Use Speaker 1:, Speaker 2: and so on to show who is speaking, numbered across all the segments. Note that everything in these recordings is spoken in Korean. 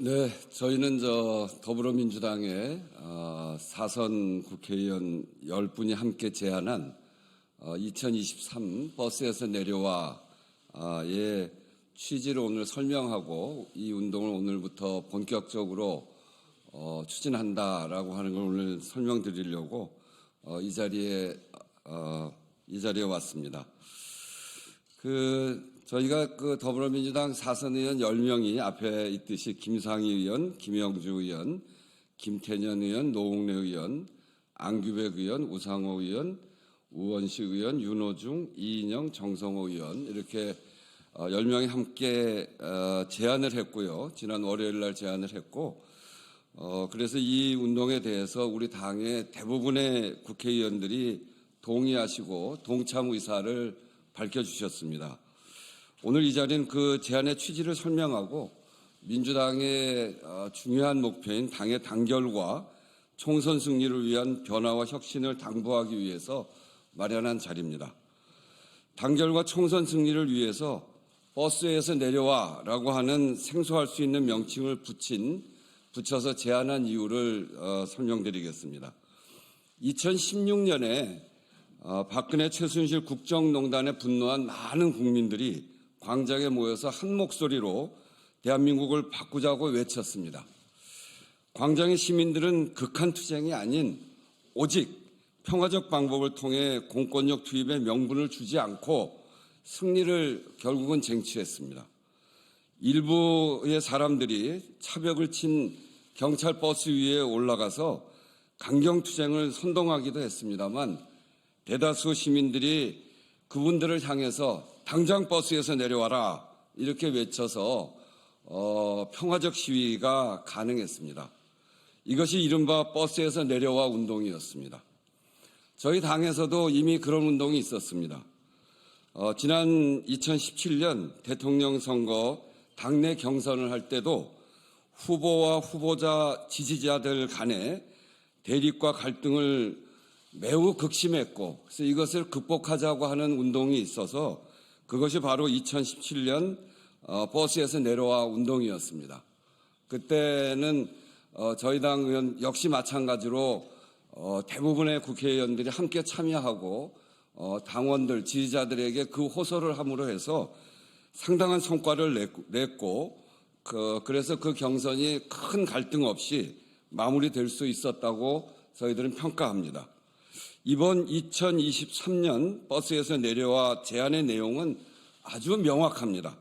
Speaker 1: 네, 저희는 더불어민주당의 사선 국회의원 10분이 함께 제안한 2023 버스에서 내려와의 취지를 오늘 설명하고 이 운동을 오늘부터 본격적으로 추진한다라고 하는 걸 오늘 설명드리려고 이 자리에 왔습니다. 저희가 더불어민주당 사선 의원 10명이 앞에 있듯이 김상희 의원, 김영주 의원, 김태년 의원, 노웅래 의원, 안규백 의원, 우상호 의원, 우원식 의원, 윤호중, 이인영, 정성호 의원 이렇게 10명이 함께 제안을 했고요. 지난 월요일 날 제안을 했고 그래서 이 운동에 대해서 우리 당의 대부분의 국회의원들이 동의하시고 동참 의사를 밝혀주셨습니다. 오늘 이 자리는 그 제안의 취지를 설명하고 민주당의 중요한 목표인 당의 단결과 총선 승리를 위한 변화와 혁신을 당부하기 위해서 마련한 자리입니다. 단결과 총선 승리를 위해서 버스에서 내려와라고 하는 생소할 수 있는 명칭을 붙여서 제안한 이유를 설명드리겠습니다. 2016년에 박근혜 최순실 국정농단에 분노한 많은 국민들이 광장에 모여서 한 목소리로 대한민국을 바꾸자고 외쳤습니다. 광장의 시민들은 극한 투쟁이 아닌 오직 평화적 방법을 통해 공권력 투입에 명분을 주지 않고 승리를 결국은 쟁취했습니다. 일부의 사람들이 차벽을 친 경찰 버스 위에 올라가서 강경투쟁을 선동하기도 했습니다만 대다수 시민들이 그분들을 향해서 당장 버스에서 내려와라 이렇게 외쳐서 평화적 시위가 가능했습니다. 이것이 이른바 버스에서 내려와 운동이었습니다. 저희 당에서도 이미 그런 운동이 있었습니다. 지난 2017년 대통령 선거 당내 경선을 할 때도 후보와 후보자 지지자들 간의 대립과 갈등을 매우 극심했고 그래서 이것을 극복하자고 하는 운동이 있어서 그것이 바로 2017년 버스에서 내려와 운동이었습니다. 그때는 저희 당 의원 역시 마찬가지로 대부분의 국회의원들이 함께 참여하고 당원들, 지지자들에게 그 호소를 함으로 해서 상당한 성과를 냈고 그래서 그 경선이 큰 갈등 없이 마무리될 수 있었다고 저희들은 평가합니다. 이번 2023년 버스에서 내려와 제안의 내용은 아주 명확합니다.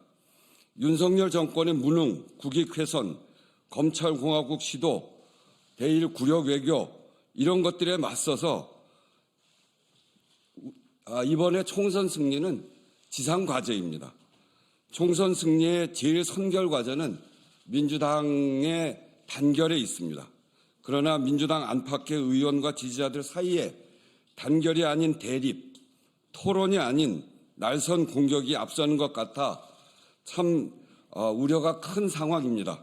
Speaker 1: 윤석열 정권의 무능, 국익 훼손, 검찰공화국 시도, 대일 굴욕 외교 이런 것들에 맞서서 이번에 총선 승리는 지상 과제입니다. 총선 승리의 제일 선결 과제는 민주당의 단결에 있습니다. 그러나 민주당 안팎의 의원과 지지자들 사이에 단결이 아닌 대립, 토론이 아닌 날선 공격이 앞서는 것 같아 참 우려가 큰 상황입니다.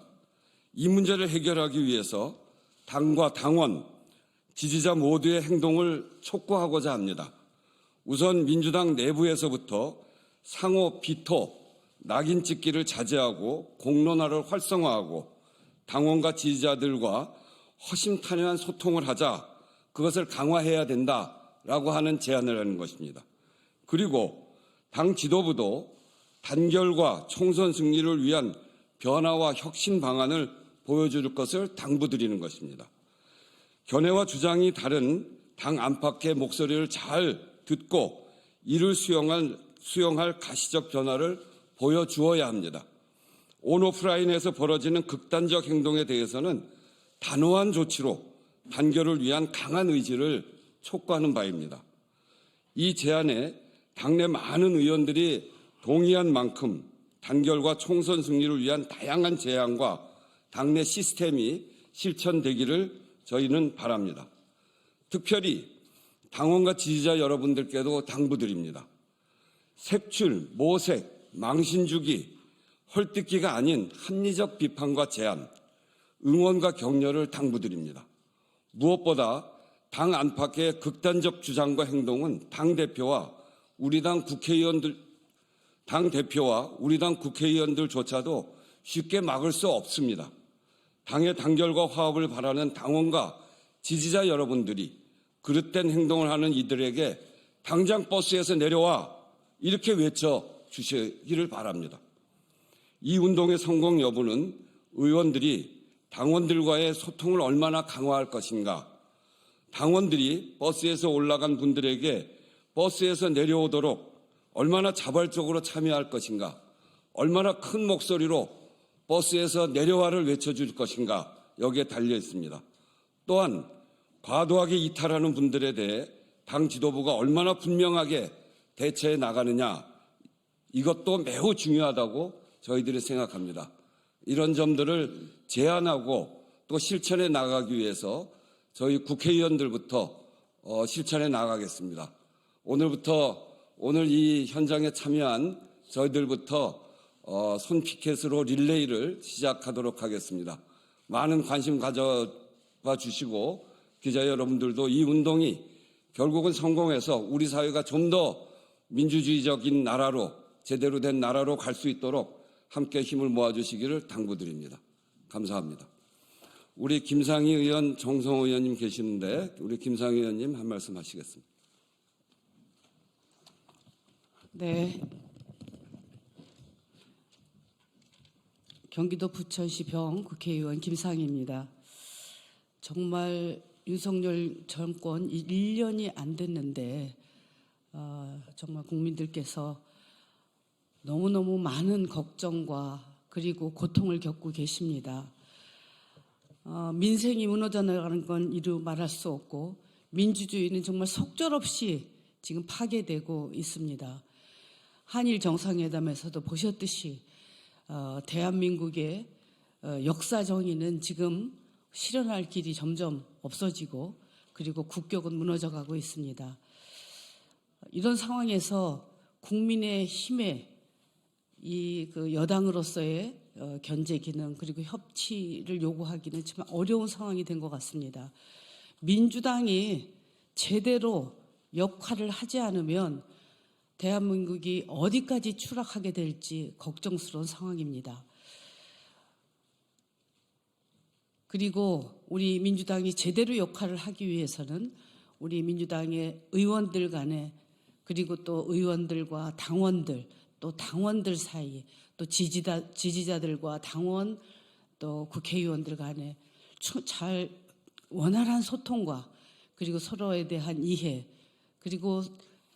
Speaker 1: 이 문제를 해결하기 위해서 당과 당원, 지지자 모두의 행동을 촉구하고자 합니다. 우선 민주당 내부에서부터 상호 비토, 낙인 찍기를 자제하고 공론화를 활성화하고 당원과 지지자들과 허심탄회한 소통을 하자, 그것을 강화해야 된다라고 하는 제안을 하는 것입니다. 그리고 당 지도부도 단결과 총선 승리를 위한 변화와 혁신 방안을 보여줄 것을 당부드리는 것입니다. 견해와 주장이 다른 당 안팎의 목소리를 잘 듣고 이를 수용할 가시적 변화를 보여주어야 합니다. 온오프라인에서 벌어지는 극단적 행동에 대해서는 단호한 조치로 단결을 위한 강한 의지를 촉구하는 바입니다. 이 제안에 당내 많은 의원들이 동의한 만큼 단결과 총선 승리를 위한 다양한 제안과 당내 시스템이 실천되기를 저희는 바랍니다. 특별히 당원과 지지자 여러분들께도 당부드립니다. 색출, 모색, 망신주기, 헐뜯기가 아닌 합리적 비판과 제안, 응원과 격려를 당부드립니다. 무엇보다 당 안팎의 극단적 주장과 행동은 당대표와 우리 당 국회의원들조차도 쉽게 막을 수 없습니다. 당의 단결과 화합을 바라는 당원과 지지자 여러분들이 그릇된 행동을 하는 이들에게 당장 버스에서 내려와 이렇게 외쳐주시기를 바랍니다. 이 운동의 성공 여부는 의원들이 당원들과의 소통을 얼마나 강화할 것인가, 당원들이 버스에서 올라간 분들에게 버스에서 내려오도록 얼마나 자발적으로 참여할 것인가, 얼마나 큰 목소리로 버스에서 내려와를 외쳐줄 것인가, 여기에 달려 있습니다. 또한 과도하게 이탈하는 분들에 대해 당 지도부가 얼마나 분명하게 대처해 나가느냐, 이것도 매우 중요하다고 저희들이 생각합니다. 이런 점들을 제안하고 또 실천해 나가기 위해서 저희 국회의원들부터 실천해 나가겠습니다. 오늘 이 현장에 참여한 저희들부터 손피켓으로 릴레이를 시작하도록 하겠습니다. 많은 관심 가져봐 주시고 기자 여러분들도 이 운동이 결국은 성공해서 우리 사회가 좀 더 민주주의적인 나라로, 제대로 된 나라로 갈 수 있도록 함께 힘을 모아주시기를 당부드립니다. 감사합니다. 우리 김상희 의원, 정성호 의원님 계시는데 우리 김상희 의원님 한 말씀 하시겠습니다.
Speaker 2: 네. 경기도 부천시 병 국회의원 김상희입니다. 정말 윤석열 정권 1년이 안 됐는데 정말 국민들께서 너무너무 많은 걱정과 그리고 고통을 겪고 계십니다. 민생이 무너져 나가는 건 이루 말할 수 없고 민주주의는 정말 속절없이 지금 파괴되고 있습니다. 한일 정상회담에서도 보셨듯이 대한민국의 역사 정의는 지금 실현할 길이 점점 없어지고 그리고 국격은 무너져가고 있습니다. 이런 상황에서 국민의힘의 그 여당으로서의 견제 기능 그리고 협치를 요구하기는 정말 어려운 상황이 된 것 같습니다. 민주당이 제대로 역할을 하지 않으면 대한민국이 어디까지 추락하게 될지 걱정스러운 상황입니다. 그리고 우리 민주당이 제대로 역할을 하기 위해서는 우리 민주당의 의원들 간에 그리고 또 의원들과 당원들 또 당원들 사이 또 지지자들과 당원 또 국회의원들 간에 잘 원활한 소통과 그리고 서로에 대한 이해 그리고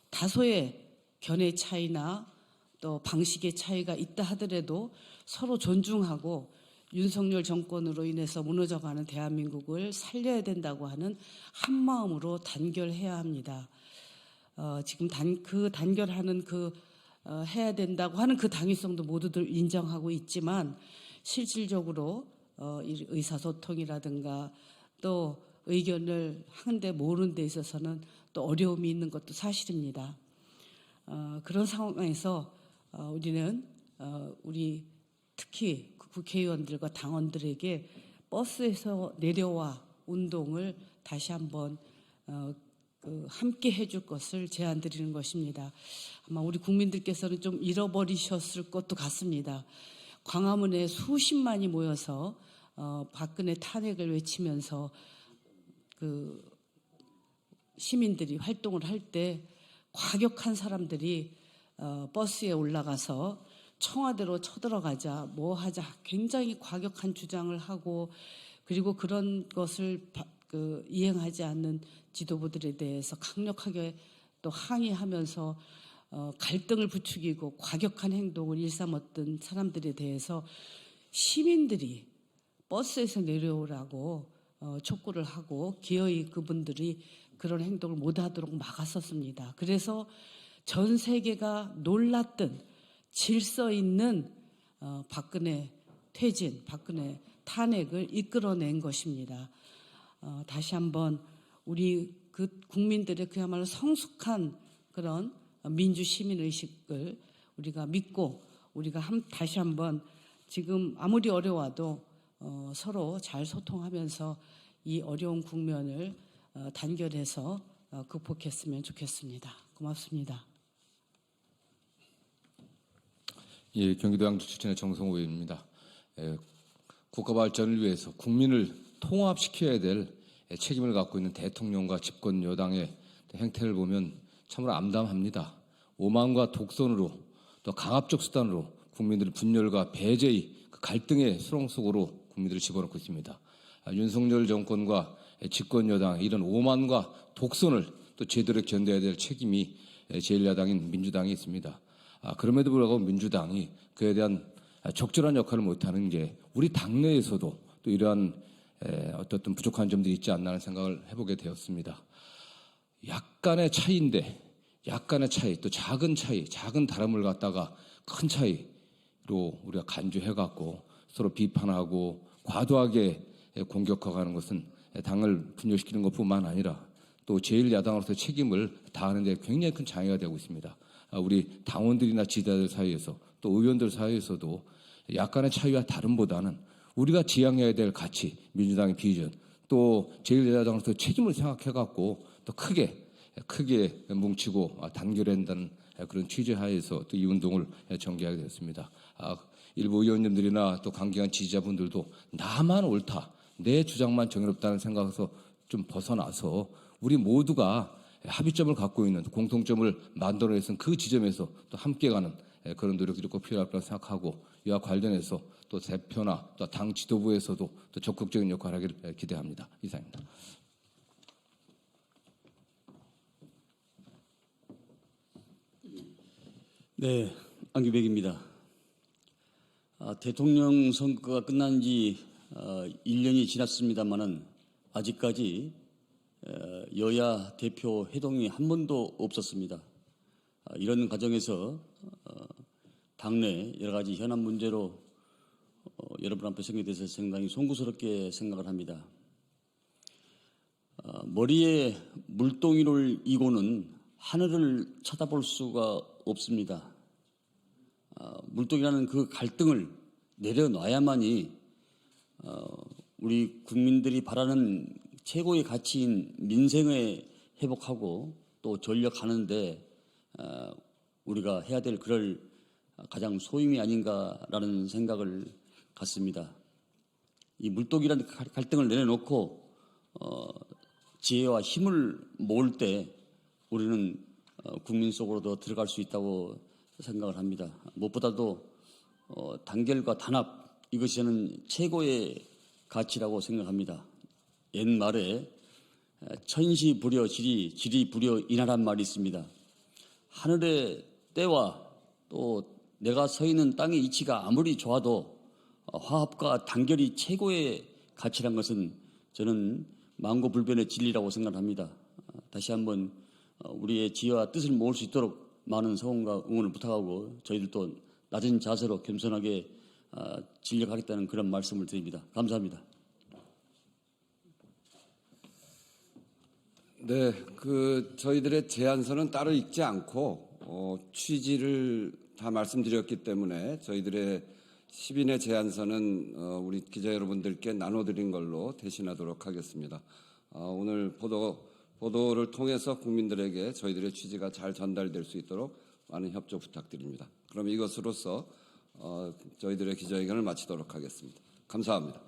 Speaker 2: 다소의 견해 차이나 또 방식의 차이가 있다 하더라도 서로 존중하고 윤석열 정권으로 인해서 무너져가는 대한민국을 살려야 된다고 하는 한마음으로 단결해야 합니다. 지금 단결하는 해야 된다고 하는 그 당위성도 모두들 인정하고 있지만 실질적으로 의사소통이라든가 또 의견을 하는데 모르는 데 있어서는 또 어려움이 있는 것도 사실입니다. 그런 상황에서 우리는 우리 특히 국회의원들과 당원들에게 버스에서 내려와 운동을 다시 한번 함께 해줄 것을 제안드리는 것입니다. 아마 우리 국민들께서는 좀 잃어버리셨을 것도 같습니다. 광화문에 수십만이 모여서 박근혜 탄핵을 외치면서 그 시민들이 활동을 할 때 과격한 사람들이 버스에 올라가서 청와대로 쳐들어가자 뭐 하자 굉장히 과격한 주장을 하고 그리고 그런 것을 이행하지 않는 지도부들에 대해서 강력하게 또 항의하면서 갈등을 부추기고 과격한 행동을 일삼았던 사람들에 대해서 시민들이 버스에서 내려오라고 촉구를 하고 기어이 그분들이 그런 행동을 못하도록 막았었습니다. 그래서 전 세계가 놀랐던 질서 있는 박근혜 퇴진, 박근혜 탄핵을 이끌어낸 것입니다. 다시 한번 우리 그 국민들의 그야말로 성숙한 그런 민주 시민 의식을 우리가 믿고 우리가 다시 한번 지금 아무리 어려워도 서로 잘 소통하면서 이 어려운 국면을 단결해서 극복했으면 좋겠습니다. 고맙습니다.
Speaker 3: 예, 경기도 양주 출신의 정성호 의원입니다. 국가 발전을 위해서 국민을 통합시켜야 될 책임을 갖고 있는 대통령과 집권 여당의 행태를 보면 참으로 암담합니다. 오만과 독선으로 또 강압적 수단으로 국민들의 분열과 배제의 그 갈등의 수렁 속으로 국민들을 집어넣고 있습니다. 윤석열 정권과 집권 여당의 이런 오만과 독선을 또 제대로 견뎌야 될 책임이 제1야당인 민주당이 있습니다. 그럼에도 불구하고 민주당이 그에 대한 적절한 역할을 못하는 게 우리 당내에서도 또 이러한 어떤 부족한 점들이 있지 않나 하는 생각을 해보게 되었습니다. 약간의 차이인데 약간의 차이, 또 작은 차이, 작은 다름을 갖다가 큰 차이로 우리가 간주해갖고 서로 비판하고 과도하게 공격하는 것은 당을 분열시키는 것뿐만 아니라 또 제1야당으로서 책임을 다하는 데 굉장히 큰 장애가 되고 있습니다. 우리 당원들이나 지지자들 사이에서 또 의원들 사이에서도 약간의 차이와 다름보다는 우리가 지향해야 될 가치, 민주당의 비전, 또 제1야당으로서 책임을 생각해갖고 더 크게 뭉치고 단결해야 한다는 그런 취지하에서 또 이 운동을 전개하게 되었습니다. 일부 의원님들이나 또 강경한 지지자분들도 나만 옳다, 내 주장만 정의롭다는 생각에서 좀 벗어나서 우리 모두가 합의점을 갖고 있는 공통점을 만들어내서 그 지점에서 또 함께 가는 그런 노력들이 꼭 필요할 거라고 생각하고 이와 관련해서 또 대표나 또 당 지도부에서도 또 적극적인 역할을 하기를 기대합니다. 이상입니다.
Speaker 4: 네, 안규백입니다. 대통령 선거가 끝난 지 1년이 지났습니다마는 아직까지 여야 대표 회동이 한 번도 없었습니다. 이런 과정에서 당내 여러 가지 현안 문제로 여러분 앞에 서게 돼서 상당히 송구스럽게 생각을 합니다. 머리에 물동이를 이고는 하늘을 쳐다볼 수가 없습니다. 물동이라는 그 갈등을 내려놔야만이 우리 국민들이 바라는 최고의 가치인 민생을 회복하고 또 전력하는데 우리가 해야 될 그럴 가장 소임이 아닌가라는 생각을 갖습니다. 이 물동이라는 갈등을 내려놓고 지혜와 힘을 모을 때 우리는 국민 속으로 더 들어갈 수 있다고 생각을 합니다. 무엇보다도 단결과 단합, 이것이 저는 최고의 가치라고 생각합니다. 옛말에 천시불여 지리, 지리불여 인하란 말이 있습니다. 하늘의 때와 또 내가 서 있는 땅의 위치가 아무리 좋아도 화합과 단결이 최고의 가치란 것은 저는 만고불변의 진리라고 생각합니다. 다시 한번 우리의 지혜와 뜻을 모을 수 있도록 많은 성원과 응원을 부탁하고 저희들도 낮은 자세로 겸손하게 진력하겠다는 그런 말씀을 드립니다. 감사합니다.
Speaker 1: 네, 저희들의 제안서는 따로 읽지 않고 취지를 다 말씀드렸기 때문에 저희들의 10인의 제안서는 우리 기자 여러분들께 나눠드린 걸로 대신하도록 하겠습니다. 오늘 보도를 통해서 국민들에게 저희들의 취지가 잘 전달될 수 있도록 많은 협조 부탁드립니다. 그럼 이것으로서 저희들의 기자회견을 마치도록 하겠습니다. 감사합니다.